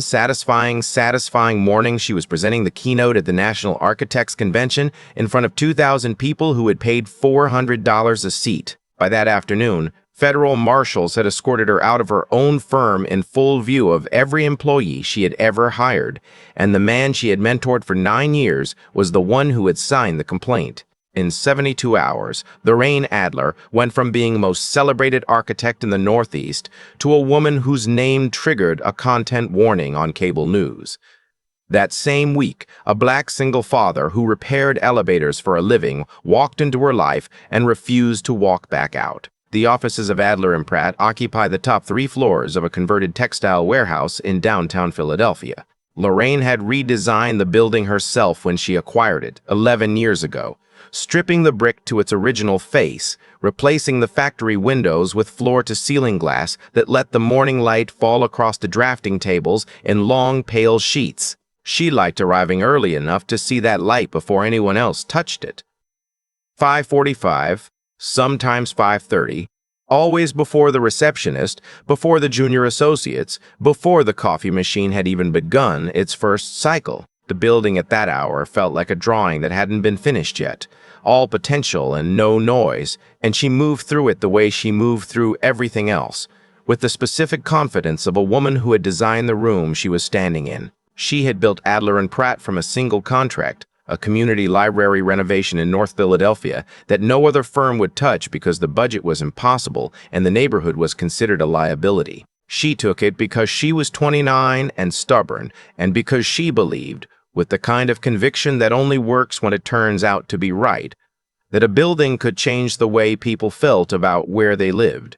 Satisfying morning. She was presenting the keynote at the National Architects Convention in front of 2,000 people who had paid $400 a seat. By that afternoon, federal marshals had escorted her out of her own firm in full view of every employee she had ever hired, and the man she had mentored for 9 years was the one who had signed the complaint. In 72 hours, Lorraine Adler went from being most celebrated architect in the Northeast to a woman whose name triggered a content warning on cable news. That same week, a black single father who repaired elevators for a living walked into her life and refused to walk back out. The offices of Adler and Pratt occupy the top 3 floors of a converted textile warehouse in downtown Philadelphia. Lorraine had redesigned the building herself when she acquired it 11 years ago, stripping the brick to its original face, replacing the factory windows with floor-to-ceiling glass that let the morning light fall across the drafting tables in long, pale sheets. She liked arriving early enough to see that light before anyone else touched it. 5:45, sometimes 5:30, always before the receptionist, before the junior associates, before the coffee machine had even begun its first cycle. The building at that hour felt like a drawing that hadn't been finished yet, all potential and no noise, and she moved through it the way she moved through everything else, with the specific confidence of a woman who had designed the room she was standing in. She had built Adler and Pratt from a single contract, a community library renovation in North Philadelphia that no other firm would touch because the budget was impossible and the neighborhood was considered a liability. She took it because she was 29 and stubborn, and because she believed, with the kind of conviction that only works when it turns out to be right, that a building could change the way people felt about where they lived.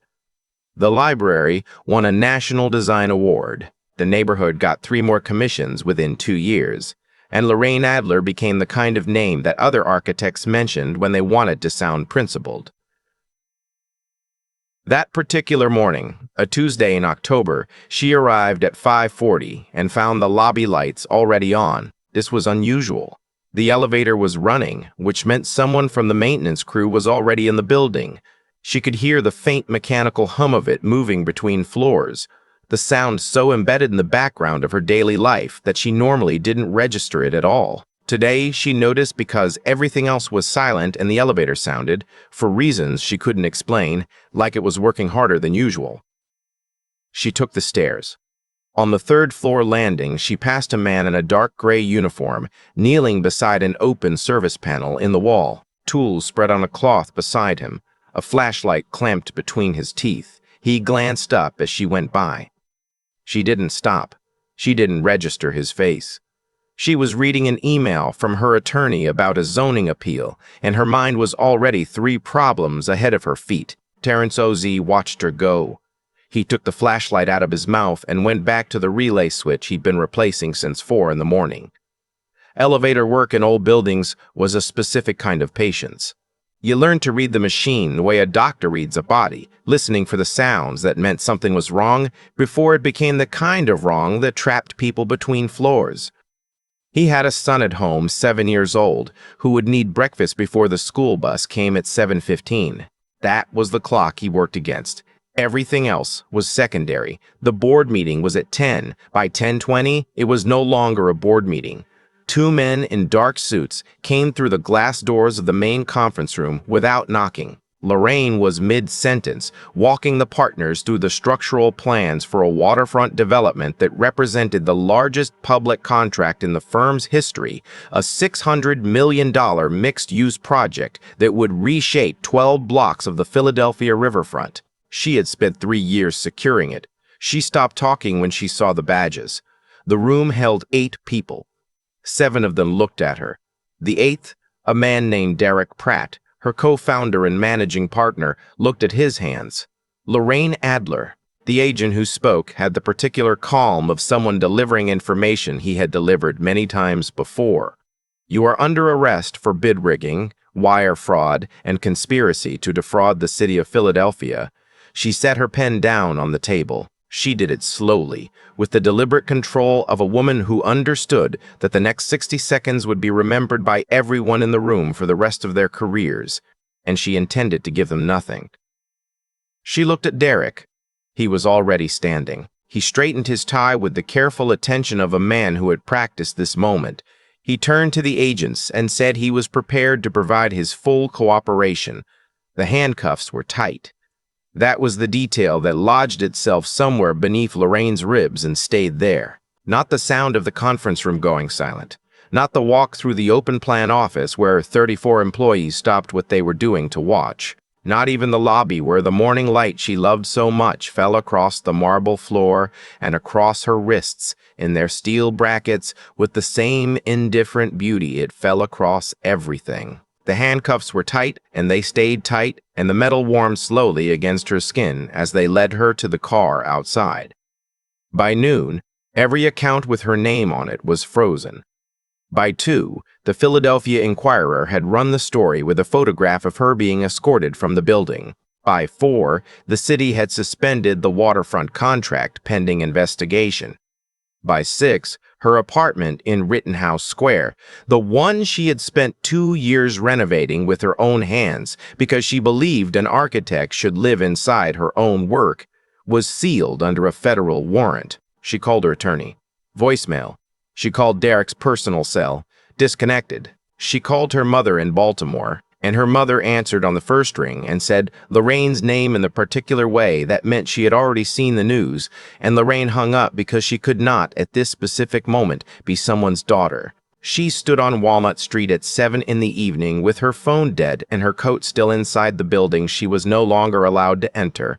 The library won a National Design Award. The neighborhood got 3 more commissions within 2 years, and Lorraine Adler became the kind of name that other architects mentioned when they wanted to sound principled. That particular morning, a Tuesday in October, she arrived at 5:40 and found the lobby lights already on. This was unusual. The elevator was running, which meant someone from the maintenance crew was already in the building. She could hear the faint mechanical hum of it moving between floors, the sound so embedded in the background of her daily life that she normally didn't register it at all. Today, she noticed because everything else was silent and the elevator sounded, for reasons she couldn't explain, like it was working harder than usual. She took the stairs. On the 3rd floor landing, she passed a man in a dark gray uniform, kneeling beside an open service panel in the wall, tools spread on a cloth beside him, a flashlight clamped between his teeth. He glanced up as she went by. She didn't stop. She didn't register his face. She was reading an email from her attorney about a zoning appeal, and her mind was already 3 problems ahead of her feet. Terrence OZ watched her go. He took the flashlight out of his mouth and went back to the relay switch he'd been replacing since 4 in the morning. Elevator work in old buildings was a specific kind of patience. You learned to read the machine the way a doctor reads a body, listening for the sounds that meant something was wrong before it became the kind of wrong that trapped people between floors. He had a son at home, 7 years old, who would need breakfast before the school bus came at 7:15. That was the clock he worked against. Everything else was secondary. The board meeting was at 10. By 10:20, it was no longer a board meeting. 2 men in dark suits came through the glass doors of the main conference room without knocking. Lorraine was mid-sentence, walking the partners through the structural plans for a waterfront development that represented the largest public contract in the firm's history, a $600 million mixed-use project that would reshape 12 blocks of the Philadelphia riverfront. She had spent 3 years securing it. She stopped talking when she saw the badges. The room held 8 people. 7 of them looked at her. The 8th, a man named Derek Pratt, her co-founder and managing partner, looked at his hands. Lorraine Adler, the agent who spoke, had the particular calm of someone delivering information he had delivered many times before. You are under arrest for bid rigging, wire fraud, and conspiracy to defraud the city of Philadelphia. She set her pen down on the table. She did it slowly, with the deliberate control of a woman who understood that the next 60 seconds would be remembered by everyone in the room for the rest of their careers, and she intended to give them nothing. She looked at Derek. He was already standing. He straightened his tie with the careful attention of a man who had practiced this moment. He turned to the agents and said he was prepared to provide his full cooperation. The handcuffs were tight. That was the detail that lodged itself somewhere beneath Lorraine's ribs and stayed there. Not the sound of the conference room going silent. Not the walk through the open-plan office where 34 employees stopped what they were doing to watch. Not even the lobby where the morning light she loved so much fell across the marble floor and across her wrists in their steel brackets with the same indifferent beauty it fell across everything. The handcuffs were tight, and they stayed tight, and the metal warmed slowly against her skin as they led her to the car outside. By noon, every account with her name on it was frozen. By 2, the Philadelphia Inquirer had run the story with a photograph of her being escorted from the building. By 4, the city had suspended the waterfront contract pending investigation. By 6, her apartment in Rittenhouse Square, the one she had spent 2 years renovating with her own hands because she believed an architect should live inside her own work, was sealed under a federal warrant. She called her attorney. Voicemail. She called Derek's personal cell. Disconnected. She called her mother in Baltimore, and her mother answered on the first ring and said Lorraine's name in the particular way that meant she had already seen the news, and Lorraine hung up because she could not, at this specific moment, be someone's daughter. She stood on Walnut Street at 7 in the evening with her phone dead and her coat still inside the building she was no longer allowed to enter.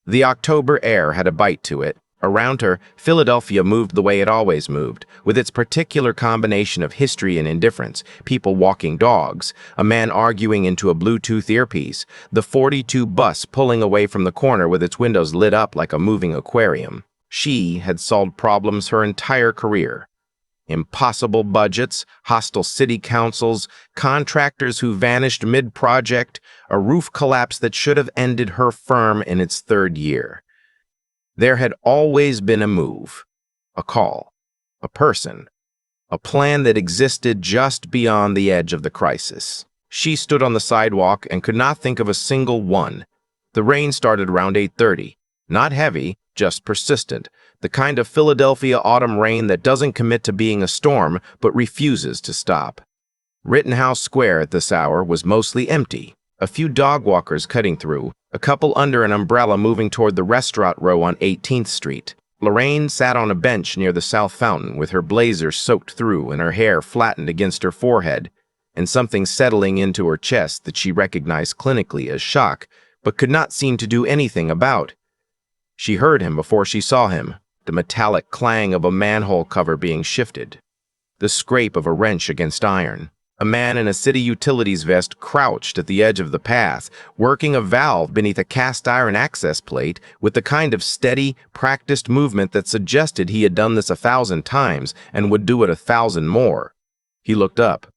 The October air had a bite to it. Around her, Philadelphia moved the way it always moved, with its particular combination of history and indifference, people walking dogs, a man arguing into a Bluetooth earpiece, the 42 bus pulling away from the corner with its windows lit up like a moving aquarium. She had solved problems her entire career. Impossible budgets, hostile city councils, contractors who vanished mid-project, a roof collapse that should have ended her firm in its 3rd year. There had always been a move, a call, a person, a plan that existed just beyond the edge of the crisis. She stood on the sidewalk and could not think of a single one. The rain started around 8:30. Not heavy, just persistent, the kind of Philadelphia autumn rain that doesn't commit to being a storm but refuses to stop. Rittenhouse Square at this hour was mostly empty. A few dog walkers cutting through, a couple under an umbrella moving toward the restaurant row on 18th Street. Lorraine sat on a bench near the south fountain with her blazer soaked through and her hair flattened against her forehead, and something settling into her chest that she recognized clinically as shock, but could not seem to do anything about. She heard him before she saw him, the metallic clang of a manhole cover being shifted, the scrape of a wrench against iron. A man in a city utilities vest crouched at the edge of the path, working a valve beneath a cast-iron access plate with the kind of steady, practiced movement that suggested he had done this 1,000 times and would do it 1,000 more. He looked up.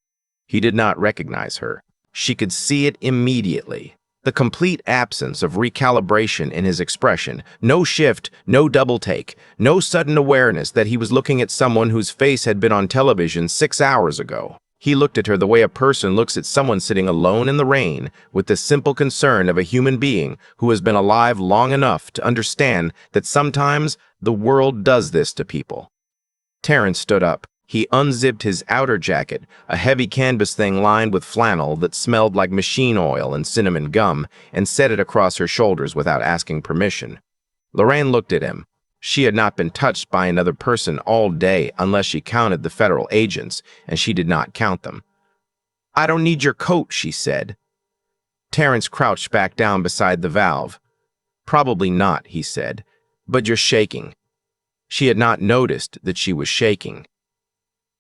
He did not recognize her. She could see it immediately. The complete absence of recalibration in his expression, no shift, no double take, no sudden awareness that he was looking at someone whose face had been on television 6 hours ago. He looked at her the way a person looks at someone sitting alone in the rain with the simple concern of a human being who has been alive long enough to understand that sometimes the world does this to people. Terrence stood up. He unzipped his outer jacket, a heavy canvas thing lined with flannel that smelled like machine oil and cinnamon gum, and set it across her shoulders without asking permission. Lorraine looked at him. She had not been touched by another person all day unless she counted the federal agents, and she did not count them. "I don't need your coat," she said. Terrence crouched back down beside the valve. "Probably not," he said, "but you're shaking." She had not noticed that she was shaking.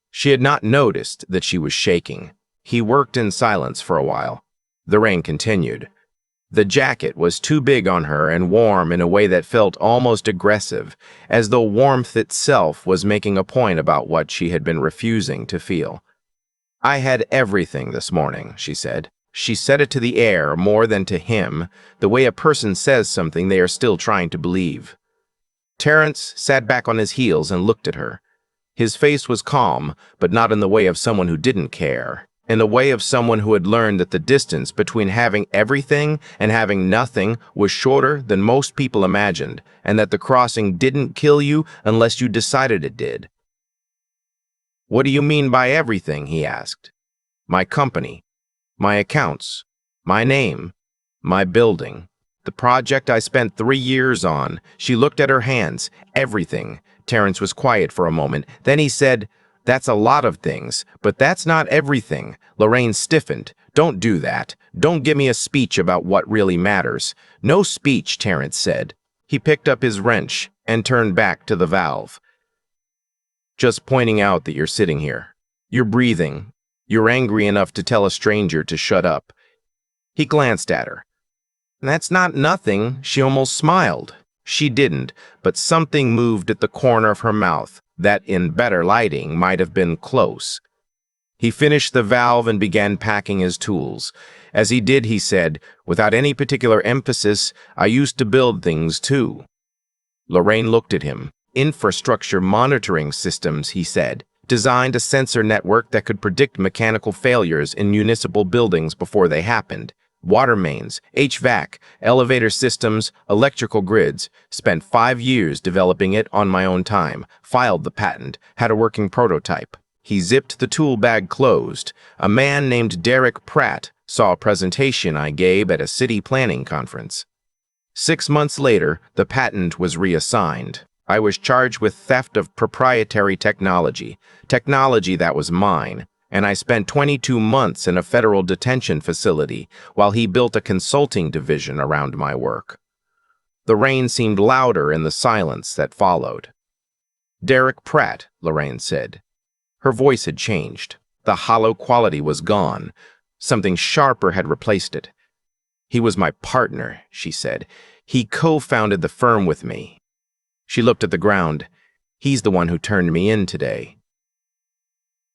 She had not noticed that she was shaking. He worked in silence for a while. The rain continued. The jacket was too big on her and warm in a way that felt almost aggressive, as though warmth itself was making a point about what she had been refusing to feel. "I had everything this morning," she said. She said it to the air more than to him, the way a person says something they are still trying to believe. Terrence sat back on his heels and looked at her. His face was calm, but not in the way of someone who didn't care. in the way of someone who had learned that the distance between having everything and having nothing was shorter than most people imagined, and that the crossing didn't kill you unless you decided it did. "What do you mean by everything?" he asked. "My company, my accounts, my name, my building, the project I spent 3 years on." She looked at her hands. "Everything." Terrence was quiet for a moment. Then he said, "That's a lot of things, but that's not everything." Lorraine stiffened. "Don't do that. Don't give me a speech about what really matters." "No speech," Terrence said. He picked up his wrench and turned back to the valve. "Just pointing out that you're sitting here. You're breathing. You're angry enough to tell a stranger to shut up." He glanced at her. "That's not nothing." She almost smiled. She didn't, but something moved at the corner of her mouth that, in better lighting, might have been close. He finished the valve and began packing his tools. As he did, he said, without any particular emphasis, "I used to build things too." Lorraine looked at him. "Infrastructure monitoring systems," he said, "designed a sensor network that could predict mechanical failures in municipal buildings before they happened. Water mains, HVAC, elevator systems, electrical grids. Spent 5 years developing it on my own time. Filed the patent, had a working prototype." He zipped the tool bag closed. "A man named Derek Pratt saw a presentation I gave at a city planning conference. 6 months later, the patent was reassigned. I was charged with theft of proprietary technology that was mine, and I spent 22 months in a federal detention facility while he built a consulting division around my work." The rain seemed louder in the silence that followed. "Derek Pratt," Lorraine said. Her voice had changed. The hollow quality was gone. Something sharper had replaced it. "He was my partner," she said. "He co-founded the firm with me." She looked at the ground. "He's the one who turned me in today."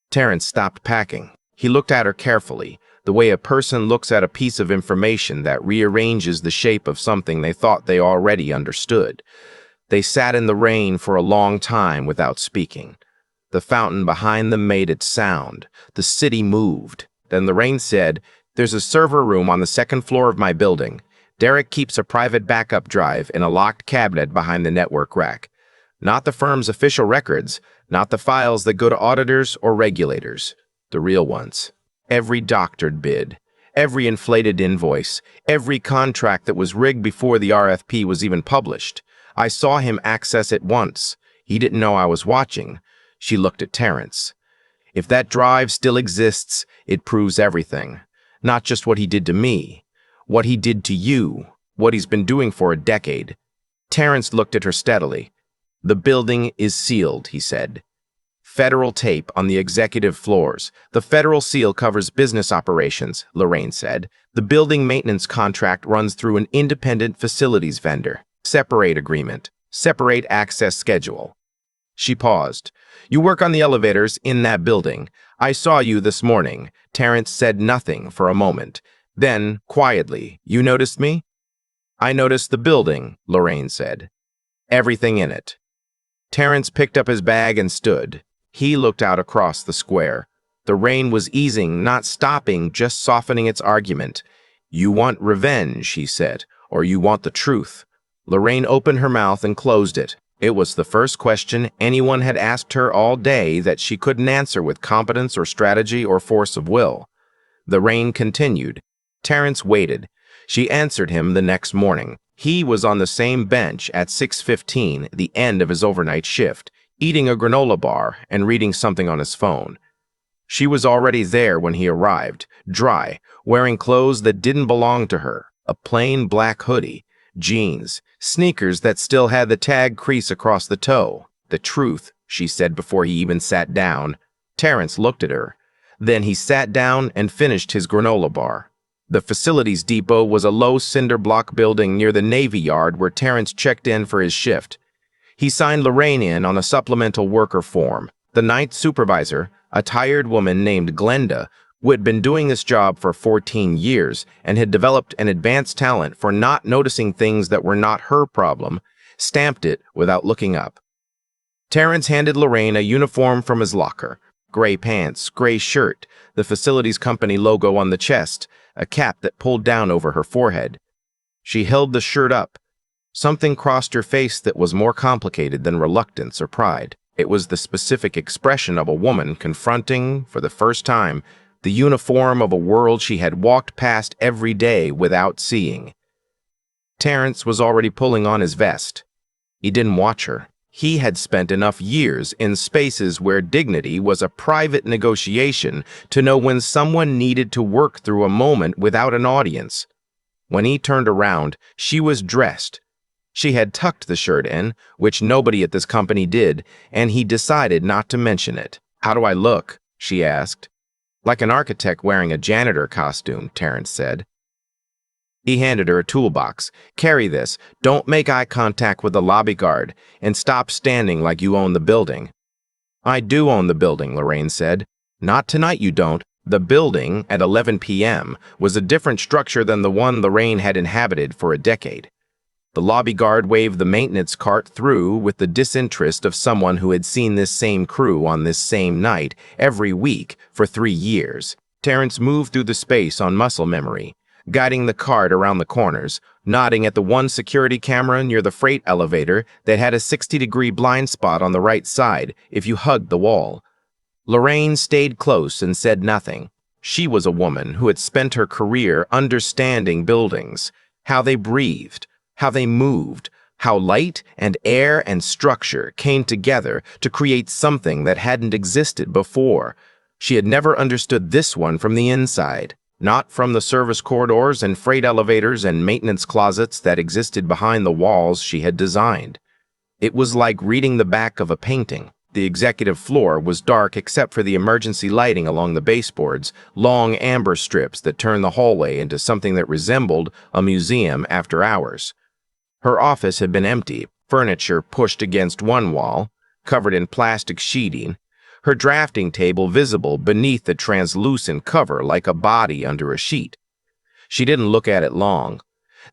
Terrence stopped packing. He looked at her carefully, the way a person looks at a piece of information that rearranges the shape of something they thought they already understood. They sat in the rain for a long time without speaking. The fountain behind them made its sound. The city moved. Then Lorraine said, "There's a server room on the 2nd floor of my building. Derek keeps a private backup drive in a locked cabinet behind the network rack. Not the firm's official records, not the files that go to auditors or regulators. The real ones. Every doctored bid, every inflated invoice, every contract that was rigged before the RFP was even published. I saw him access it once. He didn't know I was watching." She looked at Terrence. "If that drive still exists, it proves everything. Not just what he did to me, what he did to you, what he's been doing for a decade." Terrence looked at her steadily. "The building is sealed," he said. "Federal tape on the executive floors. The federal seal covers business operations," Lorraine said. "The building maintenance contract runs through an independent facilities vendor. Separate agreement. Separate access schedule." She paused. "You work on the elevators in that building. I saw you this morning." Terrence said nothing for a moment. Then, quietly, "You noticed me?" "I noticed the building," Lorraine said. "Everything in it." Terrence picked up his bag and stood. He looked out across the square. The rain was easing, not stopping, just softening its argument. "You want revenge," he said, "or you want the truth?" Lorraine opened her mouth and closed it. It was the first question anyone had asked her all day that she couldn't answer with competence or strategy or force of will. The rain continued. Terrence waited. She answered him the next morning. He was on the same bench at 6:15, the end of his overnight shift, eating a granola bar and reading something on his phone. She was already there when he arrived, dry, wearing clothes that didn't belong to her, a plain black hoodie, jeans, sneakers that still had the tag crease across the toe. "The truth," she said before he even sat down. Terrence looked at her. Then he sat down and finished his granola bar. The facilities depot was a low cinder block building near the Navy Yard where Terrence checked in for his shift. He signed Lorraine in on a supplemental worker form. The night supervisor, a tired woman named Glenda, who had been doing this job for 14 years and had developed an advanced talent for not noticing things that were not her problem, stamped it without looking up. Terrence handed Lorraine a uniform from his locker, gray pants, gray shirt, the facilities company logo on the chest, a cap that pulled down over her forehead. She held the shirt up. Something crossed her face that was more complicated than reluctance or pride. It was the specific expression of a woman confronting, for the first time, the uniform of a world she had walked past every day without seeing. Terrence was already pulling on his vest. He didn't watch her. He had spent enough years in spaces where dignity was a private negotiation to know when someone needed to work through a moment without an audience. When he turned around, she was dressed. She had tucked the shirt in, which nobody at this company did, and he decided not to mention it. "How do I look?" she asked. "Like an architect wearing a janitor costume," Terrence said. He handed her a toolbox. "Carry this. Don't make eye contact with the lobby guard, and stop standing like you own the building." "I do own the building," Lorraine said. "Not tonight, you don't." The building, at 11 p.m., was a different structure than the one Lorraine had inhabited for a decade. The lobby guard waved the maintenance cart through with the disinterest of someone who had seen this same crew on this same night every week for 3 years. Terrence moved through the space on muscle memory, guiding the cart around the corners, nodding at the one security camera near the freight elevator that had a 60-degree blind spot on the right side if you hugged the wall. Lorraine stayed close and said nothing. She was a woman who had spent her career understanding buildings, how they breathed, how they moved, how light and air and structure came together to create something that hadn't existed before. She had never understood this one from the inside, not from the service corridors and freight elevators and maintenance closets that existed behind the walls she had designed. It was like reading the back of a painting. The executive floor was dark except for the emergency lighting along the baseboards, long amber strips that turned the hallway into something that resembled a museum after hours. Her office had been empty, furniture pushed against one wall, covered in plastic sheeting, her drafting table visible beneath the translucent cover like a body under a sheet. She didn't look at it long.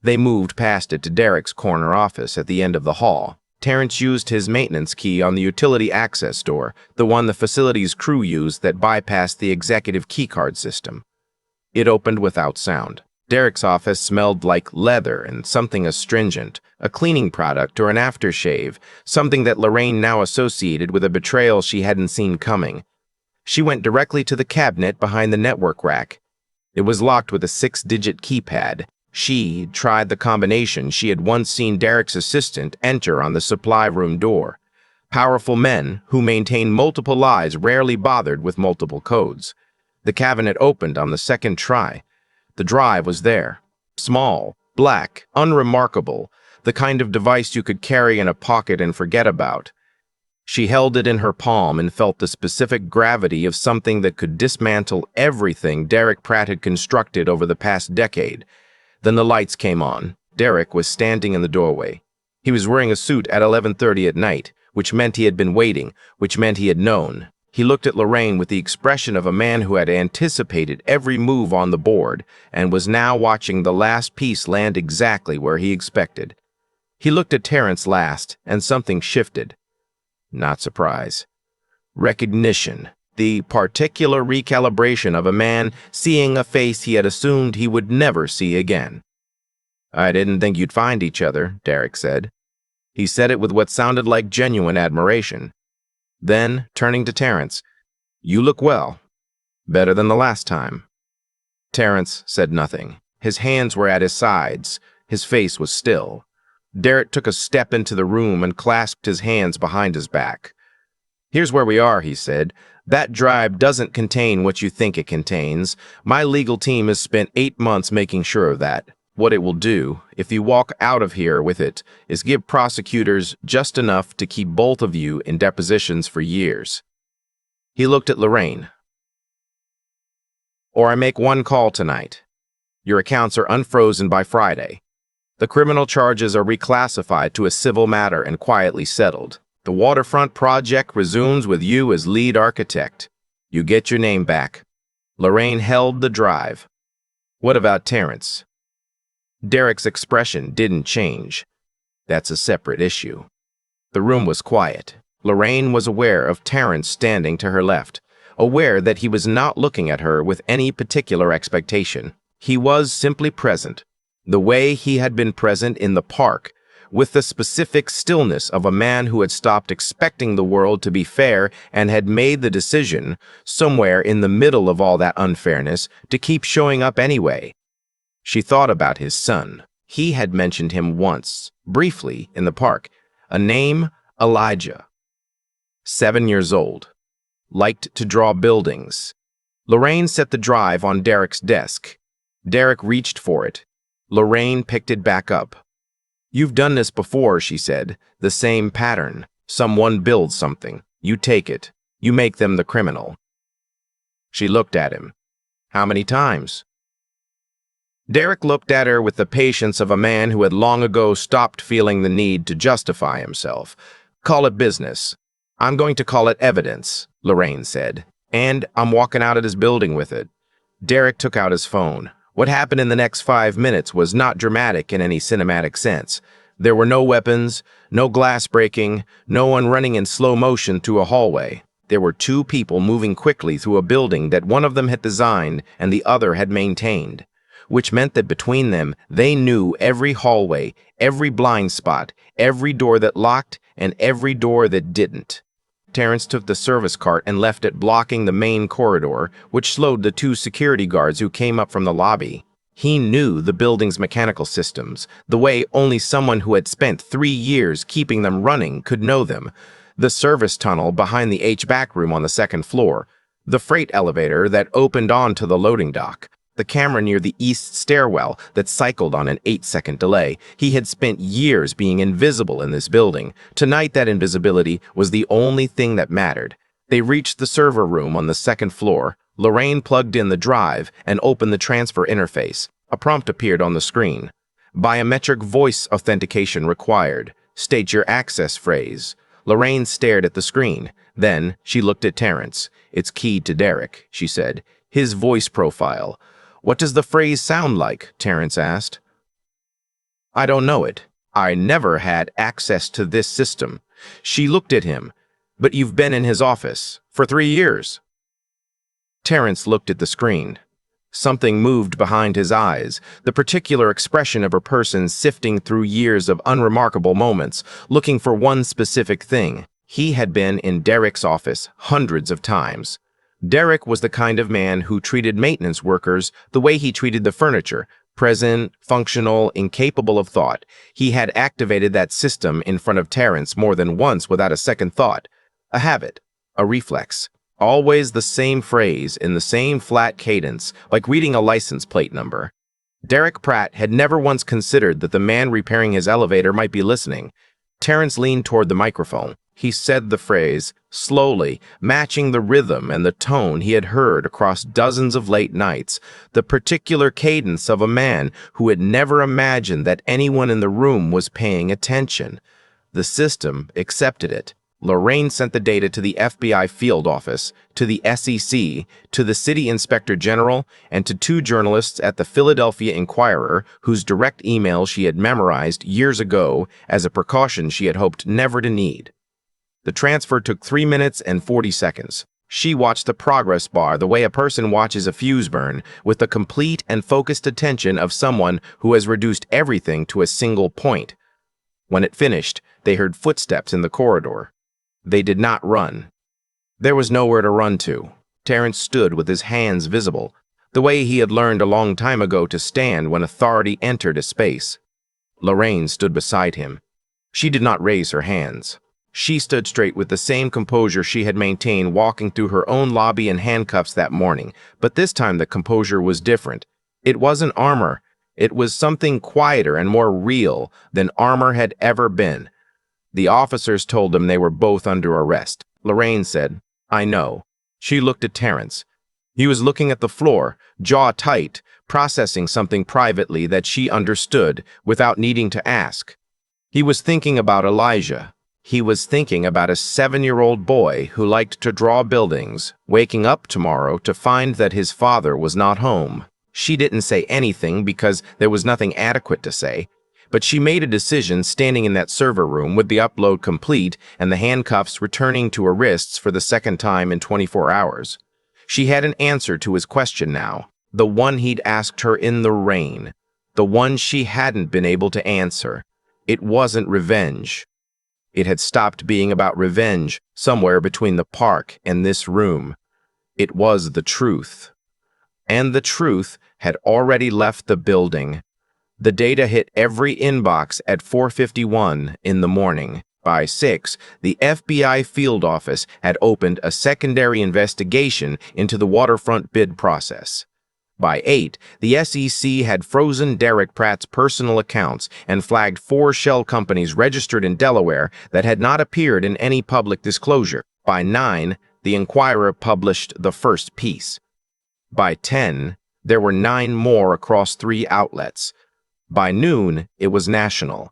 They moved past it to Derek's corner office at the end of the hall. Terrence used his maintenance key on the utility access door, the one the facility's crew used that bypassed the executive keycard system. It opened without sound. Derek's office smelled like leather and something astringent, a cleaning product or an aftershave, something that Lorraine now associated with a betrayal she hadn't seen coming. She went directly to the cabinet behind the network rack. It was locked with a 6-digit keypad. She tried the combination she had once seen Derek's assistant enter on the supply room door. Powerful men who maintained multiple lives rarely bothered with multiple codes. The cabinet opened on the second try. The drive was there. Small, black, unremarkable, the kind of device you could carry in a pocket and forget about. She held it in her palm and felt the specific gravity of something that could dismantle everything Derek Pratt had constructed over the past decade. Then the lights came on. Derek was standing in the doorway. He was wearing a suit at 11:30 at night, which meant he had been waiting, which meant he had known. He looked at Lorraine with the expression of a man who had anticipated every move on the board and was now watching the last piece land exactly where he expected. He looked at Terrence last, and something shifted. Not surprise. Recognition. The particular recalibration of a man seeing a face he had assumed he would never see again. "I didn't think you'd find each other," Derek said. He said it with what sounded like genuine admiration. Then, turning to Terrence, "You look well. Better than the last time." Terrence said nothing. His hands were at his sides. His face was still. Derek took a step into the room and clasped his hands behind his back. "Here's where we are," he said. "That drive doesn't contain what you think it contains. My legal team has spent 8 months making sure of that. What it will do, if you walk out of here with it, is give prosecutors just enough to keep both of you in depositions for years." He looked at Lorraine. "Or I make one call tonight. Your accounts are unfrozen by Friday. The criminal charges are reclassified to a civil matter and quietly settled. The waterfront project resumes with you as lead architect. You get your name back." Lorraine held the drive. "What about Terrence?" Derek's expression didn't change. "That's a separate issue." The room was quiet. Lorraine was aware of Terrence standing to her left. aware that he was not looking at her with any particular expectation. He was simply present, the way he had been present in the park, with the specific stillness of a man who had stopped expecting the world to be fair and had made the decision, somewhere in the middle of all that unfairness, to keep showing up anyway. She thought about his son. He had mentioned him once, briefly, in the park. A name, Elijah. 7 years old. Liked to draw buildings. Lorraine set the drive on Derek's desk. Derek reached for it. Lorraine picked it back up. "You've done this before," she said. "The same pattern. Someone builds something. You take it. You make them the criminal." She looked at him. "How many times?" Derek looked at her with the patience of a man who had long ago stopped feeling the need to justify himself. "Call it business." "I'm going to call it evidence," Lorraine said. "And I'm walking out of this building with it." Derek took out his phone. What happened in the next 5 minutes was not dramatic in any cinematic sense. There were no weapons, no glass breaking, no one running in slow motion through a hallway. There were two people moving quickly through a building that one of them had designed and the other had maintained, which meant that between them, they knew every hallway, every blind spot, every door that locked, and every door that didn't. Terrence took the service cart and left it blocking the main corridor, which slowed the two security guards who came up from the lobby. He knew the building's mechanical systems, the way only someone who had spent 3 years keeping them running could know them. The service tunnel behind the HVAC room on the second floor, the freight elevator that opened onto the loading dock, the camera near the east stairwell that cycled on an 8-second delay. He had spent years being invisible in this building. Tonight, that invisibility was the only thing that mattered. They reached the server room on the second floor. Lorraine plugged in the drive and opened the transfer interface. A prompt appeared on the screen. "Biometric voice authentication required. State your access phrase." Lorraine stared at the screen. Then she looked at Terrence. "It's keyed to Derek," she said. "His voice profile." "What does the phrase sound like?" Terrence asked. "I don't know it. I never had access to this system." She looked at him. "But you've been in his office for 3 years." Terrence looked at the screen. Something moved behind his eyes, the particular expression of a person sifting through years of unremarkable moments, looking for one specific thing. He had been in Derek's office hundreds of times. Derek was the kind of man who treated maintenance workers the way he treated the furniture, present, functional, incapable of thought. He had activated that system in front of Terrence more than once without a second thought. A habit, a reflex. Always the same phrase in the same flat cadence, like reading a license plate number. Derek Pratt had never once considered that the man repairing his elevator might be listening. Terrence leaned toward the microphone. He said the phrase, slowly, matching the rhythm and the tone he had heard across dozens of late nights, the particular cadence of a man who had never imagined that anyone in the room was paying attention. The system accepted it. Lorraine sent the data to the FBI field office, to the SEC, to the city inspector general, and to 2 journalists at the Philadelphia Inquirer whose direct emails she had memorized years ago as a precaution she had hoped never to need. The transfer took 3 minutes and 40 seconds. She watched the progress bar the way a person watches a fuse burn, with the complete and focused attention of someone who has reduced everything to a single point. When it finished, they heard footsteps in the corridor. They did not run. There was nowhere to run to. Terrence stood with his hands visible, the way he had learned a long time ago to stand when authority entered a space. Lorraine stood beside him. She did not raise her hands. She stood straight with the same composure she had maintained walking through her own lobby in handcuffs that morning, but this time the composure was different. It wasn't armor. It was something quieter and more real than armor had ever been. The officers told them they were both under arrest. Lorraine said, "I know." She looked at Terrence. He was looking at the floor, jaw tight, processing something privately that she understood without needing to ask. He was thinking about Elijah. He was thinking about a 7-year-old boy who liked to draw buildings, waking up tomorrow to find that his father was not home. She didn't say anything because there was nothing adequate to say, but she made a decision standing in that server room with the upload complete and the handcuffs returning to her wrists for the second time in 24 hours. She had an answer to his question now, the one he'd asked her in the rain, the one she hadn't been able to answer. It wasn't revenge. It had stopped being about revenge somewhere between the park and this room. It was the truth. And the truth had already left the building. The data hit every inbox at 4:51 in the morning. By 6, the FBI field office had opened a secondary investigation into the waterfront bid process. By 8, the SEC had frozen Derek Pratt's personal accounts and flagged 4 shell companies registered in Delaware that had not appeared in any public disclosure. By 9, the Inquirer published the first piece. By 10, there were 9 more across 3 outlets. By noon, it was national.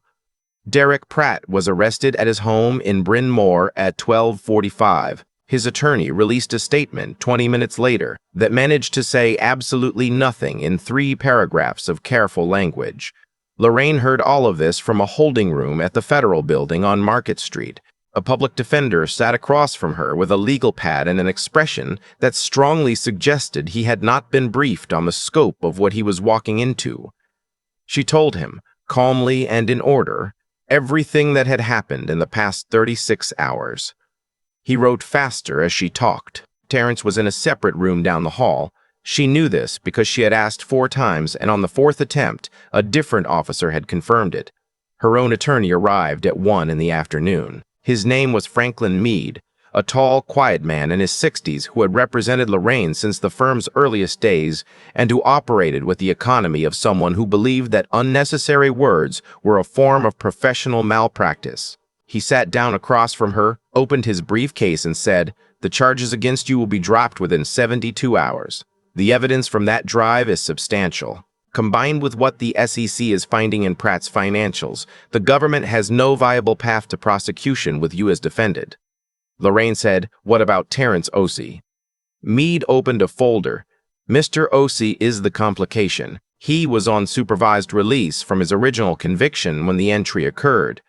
Derek Pratt was arrested at his home in Bryn Mawr at 12:45. His attorney released a statement 20 minutes later that managed to say absolutely nothing in 3 paragraphs of careful language. Lorraine heard all of this from a holding room at the Federal Building on Market Street. A public defender sat across from her with a legal pad and an expression that strongly suggested he had not been briefed on the scope of what he was walking into. She told him, calmly and in order, everything that had happened in the past 36 hours. He wrote faster as she talked. Terrence was in a separate room down the hall. She knew this because she had asked 4 times, and on the 4th attempt, a different officer had confirmed it. Her own attorney arrived at 1 in the afternoon. His name was Franklin Meade, a tall, quiet man in his 60s who had represented Lorraine since the firm's earliest days and who operated with the economy of someone who believed that unnecessary words were a form of professional malpractice. He sat down across from her, opened his briefcase and said, "The charges against you will be dropped within 72 hours. The evidence from that drive is substantial. Combined with what the SEC is finding in Pratt's financials, the government has no viable path to prosecution with you as defendant." Lorraine said, "What about Terrence Ossie?" Meade opened a folder. "Mr. Ossie is the complication. He was on supervised release from his original conviction when the entry occurred.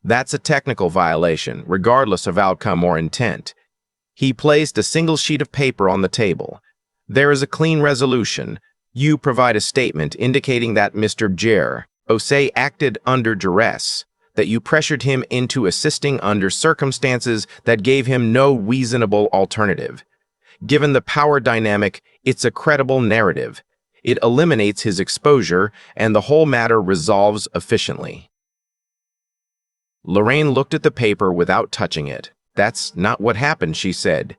That's a technical violation, regardless of outcome or intent." He placed a single sheet of paper on the table. "There is a clean resolution. You provide a statement indicating that Mr. Ossie acted under duress, that you pressured him into assisting under circumstances that gave him no reasonable alternative. Given the power dynamic, it's a credible narrative. It eliminates his exposure, and the whole matter resolves efficiently." Lorraine looked at the paper without touching it. "That's not what happened," she said.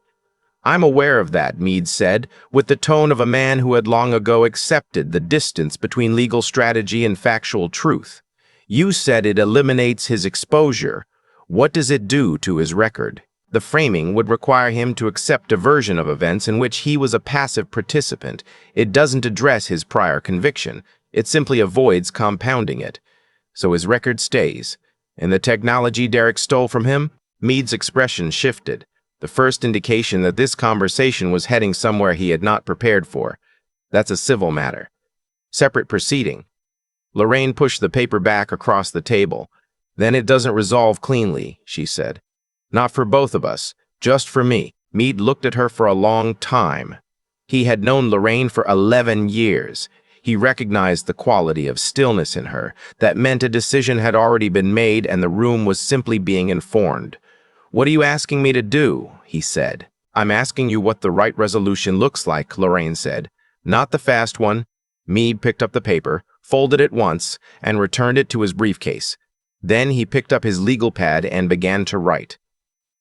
"I'm aware of that," Meade said, with the tone of a man who had long ago accepted the distance between legal strategy and factual truth. "You said it eliminates his exposure. What does it do to his record?" The framing would require him to accept a version of events in which he was a passive participant. It doesn't address his prior conviction. It simply avoids compounding it. So his record stays. And the technology Derek stole from him? Meade's expression shifted. The first indication that this conversation was heading somewhere he had not prepared for. "That's a civil matter. Separate proceeding." Lorraine pushed the paper back across the table. "Then it doesn't resolve cleanly," she said. "Not for both of us, just for me." Meade looked at her for a long time. He had known Lorraine for 11 years. He recognized the quality of stillness in her. That meant a decision had already been made and the room was simply being informed. "What are you asking me to do?" he said. "I'm asking you what the right resolution looks like," Lorraine said. "Not the fast one." Meade picked up the paper, folded it once, and returned it to his briefcase. Then he picked up his legal pad and began to write.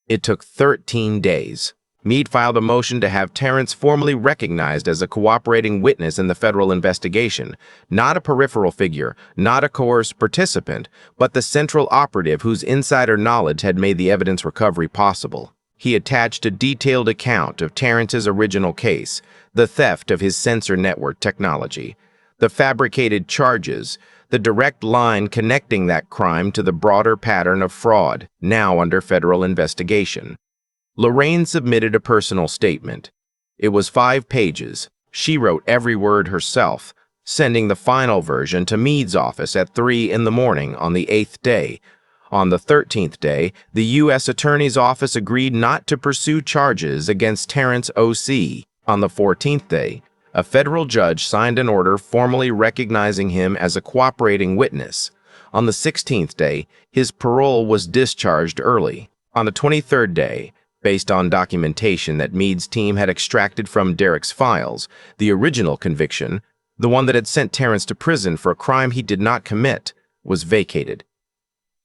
It took 13 days. Meade filed a motion to have Terrence formally recognized as a cooperating witness in the federal investigation, not a peripheral figure, not a coerced participant, but the central operative whose insider knowledge had made the evidence recovery possible. He attached a detailed account of Terrence's original case, the theft of his sensor network technology, the fabricated charges, the direct line connecting that crime to the broader pattern of fraud, now under federal investigation. Lorraine submitted a personal statement. It was 5 pages. She wrote every word herself, sending the final version to Meade's office at 3 in the morning on the 8th day. On the 13th day, the U.S. Attorney's Office agreed not to pursue charges against Terrence O.C. On the 14th day, a federal judge signed an order formally recognizing him as a cooperating witness. On the 16th day, his parole was discharged early. On the 23rd day, based on documentation that Meade's team had extracted from Derek's files, the original conviction, the one that had sent Terrence to prison for a crime he did not commit, was vacated.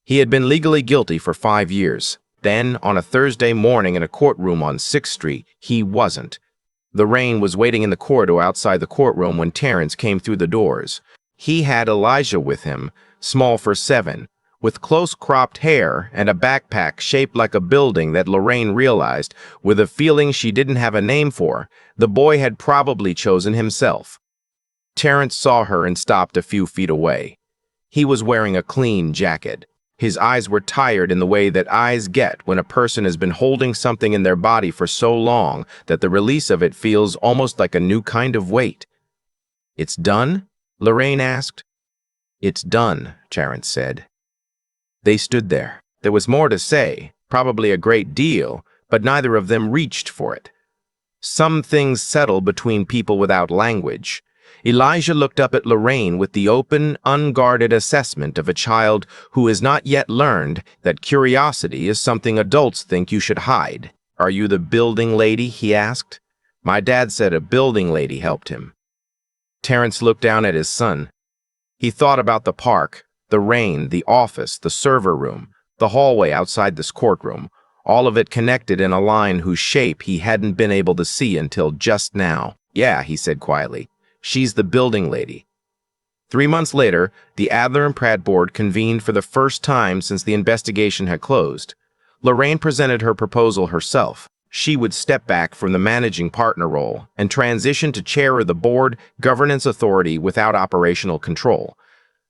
He had been legally guilty for 5 years. Then, on a Thursday morning in a courtroom on 6th Street, he wasn't. Lorraine was waiting in the corridor outside the courtroom when Terrence came through the doors. He had Elijah with him, small for 7, with close-cropped hair and a backpack shaped like a building that Lorraine realized, with a feeling she didn't have a name for, the boy had probably chosen himself. Terrence saw her and stopped a few feet away. He was wearing a clean jacket. His eyes were tired in the way that eyes get when a person has been holding something in their body for so long that the release of it feels almost like a new kind of weight. "It's done?" Lorraine asked. "It's done," Terrence said. They stood there. There was more to say, probably a great deal, but neither of them reached for it. Some things settle between people without language. Elijah looked up at Lorraine with the open, unguarded assessment of a child who has not yet learned that curiosity is something adults think you should hide. "Are you the building lady?" he asked. "My dad said a building lady helped him." Terrence looked down at his son. He thought about the park, the rain, the office, the server room, the hallway outside this courtroom, all of it connected in a line whose shape he hadn't been able to see until just now. "Yeah," he said quietly. "She's the building lady." 3 months later, the Adler and Pratt board convened for the first time since the investigation had closed. Lorraine presented her proposal herself. She would step back from the managing partner role and transition to chair of the board governance authority without operational control.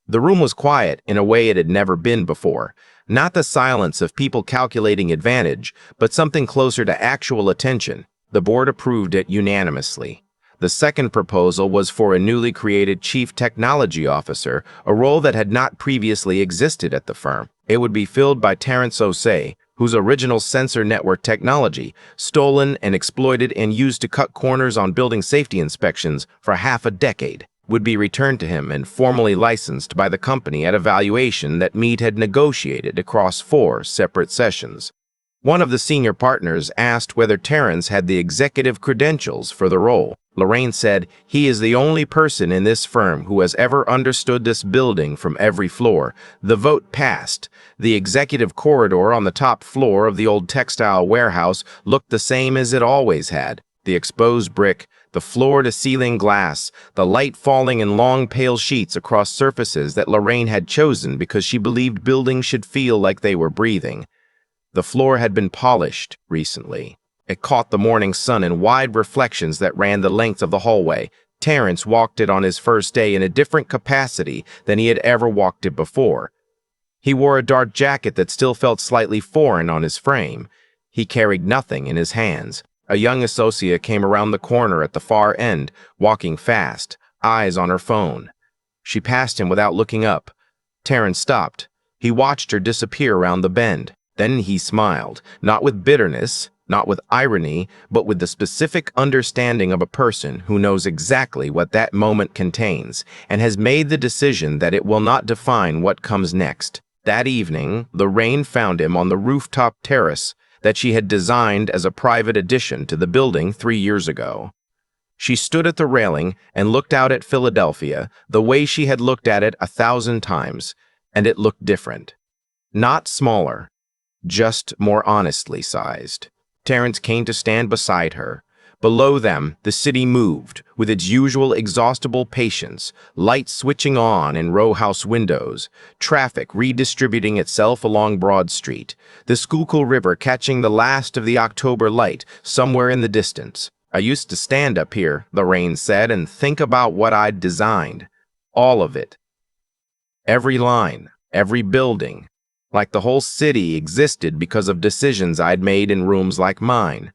The room was quiet in a way it had never been before. Not the silence of people calculating advantage, but something closer to actual attention. The board approved it unanimously. The second proposal was for a newly created Chief Technology Officer, a role that had not previously existed at the firm. It would be filled by Terrence Osei, whose original sensor network technology, stolen and exploited and used to cut corners on building safety inspections for half a decade, would be returned to him and formally licensed by the company at a valuation that Meade had negotiated across 4 separate sessions. One of the senior partners asked whether Terrence had the executive credentials for the role. Lorraine said, "He is the only person in this firm who has ever understood this building from every floor." The vote passed. The executive corridor on the top floor of the old textile warehouse looked the same as it always had. The exposed brick, the floor-to-ceiling glass, the light falling in long pale sheets across surfaces that Lorraine had chosen because she believed buildings should feel like they were breathing. The floor had been polished recently. It caught the morning sun in wide reflections that ran the length of the hallway. Terrence walked it on his first day in a different capacity than he had ever walked it before. He wore a dark jacket that still felt slightly foreign on his frame. He carried nothing in his hands. A young associate came around the corner at the far end, walking fast, eyes on her phone. She passed him without looking up. Terrence stopped. He watched her disappear around the bend. Then he smiled, not with bitterness, not with irony, but with the specific understanding of a person who knows exactly what that moment contains and has made the decision that it will not define what comes next. That evening, Lorraine found him on the rooftop terrace that she had designed as a private addition to the building 3 years ago. She stood at the railing and looked out at Philadelphia the way she had looked at it 1,000 times, and it looked different. Not smaller, just more honestly sized. Terrence came to stand beside her. Below them, the city moved, with its usual exhaustible patience, lights switching on in row house windows, traffic redistributing itself along Broad Street, the Schuylkill River catching the last of the October light somewhere in the distance. "I used to stand up here," Lorraine said, "and think about what I'd designed. All of it. Every line, every building. Like the whole city existed because of decisions I'd made in rooms like mine."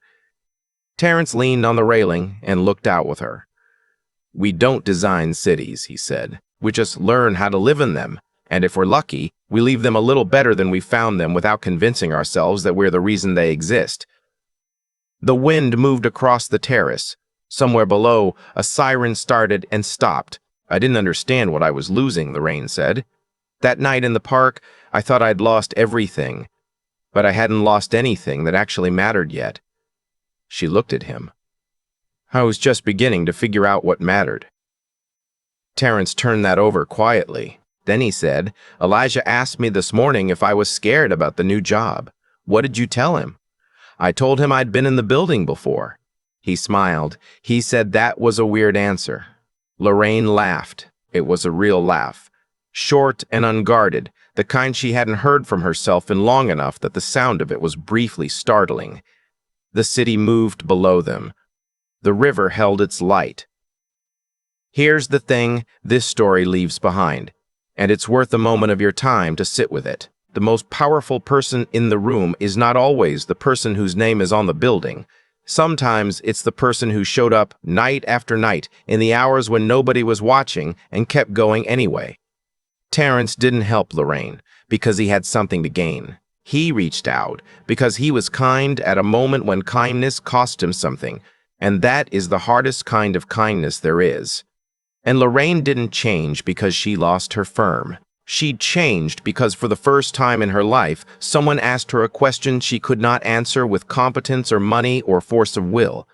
Terrence leaned on the railing and looked out with her. We don't design cities, he said. We just learn how to live in them. And if we're lucky, we leave them a little better than we found them without convincing ourselves that we're the reason they exist. The wind moved across the terrace. Somewhere below, a siren started and stopped. I didn't understand what I was losing, Lorraine said. That night in the park, I thought I'd lost everything, but I hadn't lost anything that actually mattered yet. She looked at him. I was just beginning to figure out what mattered. Terrence turned that over quietly. Then he said, Elijah asked me this morning if I was scared about the new job. What did you tell him? I told him I'd been in the building before. He smiled. He said that was a weird answer. Lorraine laughed. It was a real laugh. Short and unguarded, the kind she hadn't heard from herself in long enough that the sound of it was briefly startling. The city moved below them. The river held its light. Here's the thing this story leaves behind, and it's worth a moment of your time to sit with it. The most powerful person in the room is not always the person whose name is on the building. Sometimes it's the person who showed up night after night in the hours when nobody was watching and kept going anyway. Terrence didn't help Lorraine because he had something to gain. He reached out because he was kind at a moment when kindness cost him something, and that is the hardest kind of kindness there is. And Lorraine didn't change because she lost her firm. She changed because for the first time in her life, someone asked her a question she could not answer with competence or money or force of will.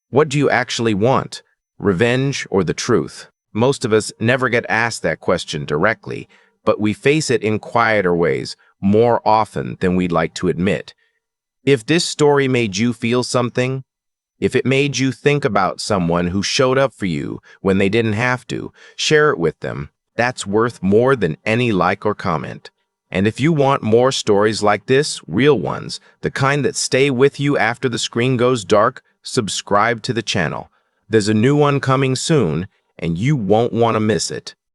What do you actually want? Revenge or the truth? Most of us never get asked that question directly, but we face it in quieter ways more often than we'd like to admit. If this story made you feel something, if it made you think about someone who showed up for you when they didn't have to, share it with them. That's worth more than any like or comment. And if you want more stories like this, real ones, the kind that stay with you after the screen goes dark, subscribe to the channel. There's a new one coming soon, and you won't want to miss it.